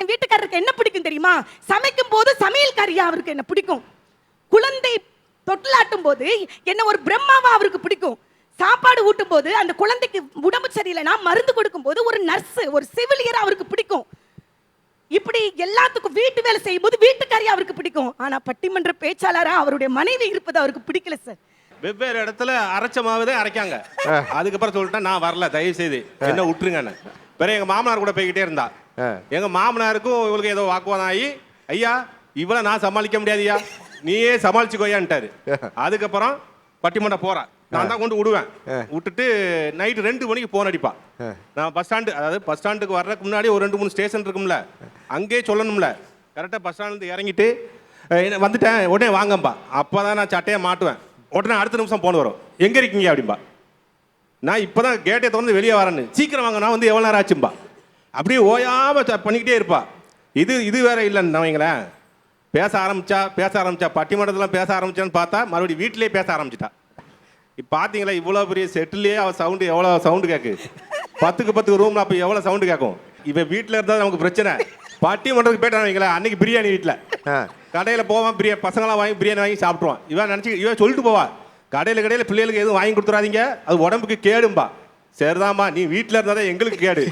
என் வீட்டுக்காரருக்கு என்ன பிடிக்கும் தெரியுமா? சமைக்கும் போது சமையல்காரியா அவருக்கு என்ன பிடிக்கும். குழந்தை தொட்டிலாட்டும் போது என்ன ஒரு பிரம்மாவா அவருக்கு பிடிக்கும். சாப்பாடு ஊட்டும் போது அந்த குழந்தைக்கு உடம்பு சரியில்லைன்னா மருந்து கொடுக்கும் போது ஒரு நர்ஸ், ஒரு செவிலியர் அவருக்கு பிடிக்கும். இப்படி எல்லாத்துக்கும் வீட்டு வேலை செய்யும் போது வீட்டுக்காரி அவருக்கு பிடிக்கும். ஆனா பட்டிமன்ற பேச்சாளரா அவருடைய மனைவி இருப்பது அவருக்கு பிடிக்கல சார். வெவ்வேறு இடத்துல அரைச்ச மாவுதான் அரைக்காங்க. அதுக்கப்புறம் சொல்லிட்டேன், நான் வரல, தயவு செய்து என்ன விட்டுருங்கன்னு. பிறகு எங்க மாமனார் கூட போய்கிட்டே இருந்தா. எங்க மாமனாருக்கும் இவளுக்கு ஏதோ வாக்குவாதம் ஆகி, ஐயா இவளை நான் சமாளிக்க முடியாதுயா, நீயே சமாளிச்சுக்கோயான்ட்டாரு. அதுக்கப்புறம் பட்டிமன்றம் போறா, நான் தான் கொண்டு விடுவேன். விட்டுட்டு நைட்டு 2 மணிக்கு போன் அடிப்பா. நான் பஸ் ஸ்டாண்டு, அதாவது பஸ் ஸ்டாண்டுக்கு வர்றதுக்கு முன்னாடி ஒரு 2-3 ஸ்டேஷன் இருக்கும்ல, அங்கேயே சொல்லணும்ல. கரெக்டாக பஸ் ஸ்டாண்ட்லேருந்து இறங்கிட்டு வந்துட்டேன், உடனே வாங்கம்பா. அப்போ தான் நான் சட்டையை மாட்டுவேன். உடனே அடுத்த நிமிஷம் போன் வரும், எங்கே இருக்கீங்க அப்படின்பா. நான் இப்போ தான் கேட்டை திறந்து வெளியே வரேன்னு. சீக்கிரம் வாங்க, நான் வந்து எவ்வளோ நேரம் ஆச்சும்பா. அப்படியே ஓயாமல் பண்ணிக்கிட்டே இருப்பா. இது வேற இல்லைன்னு வைங்களேன். பேச ஆரம்பிச்சா பட்டிமன்றத்தில் பேச ஆரம்பிச்சான்னு பார்த்தா மறுபடியும் வீட்டிலே பேச ஆரம்பிச்சிட்டா. இப்போ பார்த்தீங்களா, இவ்வளோ பெரிய செட்டிலே அவள் சவுண்டு எவ்வளோ சவுண்டு கேட்கு. 10க்கு 10 ரூமில் அப்போ எவ்வளோ சவுண்டு கேட்கும். இப்போ வீட்டில் இருந்தால் நமக்கு பிரச்சனை. பட்டிமன்றத்துக்கு போயிட்டான்னு வைங்களேன், அன்னைக்கு பிரியாணி வீட்டில் கடையில் போவான், பசங்களாம் வாங்கி பிரியாணி வாங்கி சாப்பிட்ருவான். இவன் சொல்லிட்டு போவா, கடையில் பிள்ளைகளுக்கு எதுவும் வாங்கி கொடுத்துறாதீங்க, அது உடம்புக்கு கேடும்பா. சரிதாம்மா, நீ வீட்டில் இருந்தால் தான் எங்களுக்கு கேடு.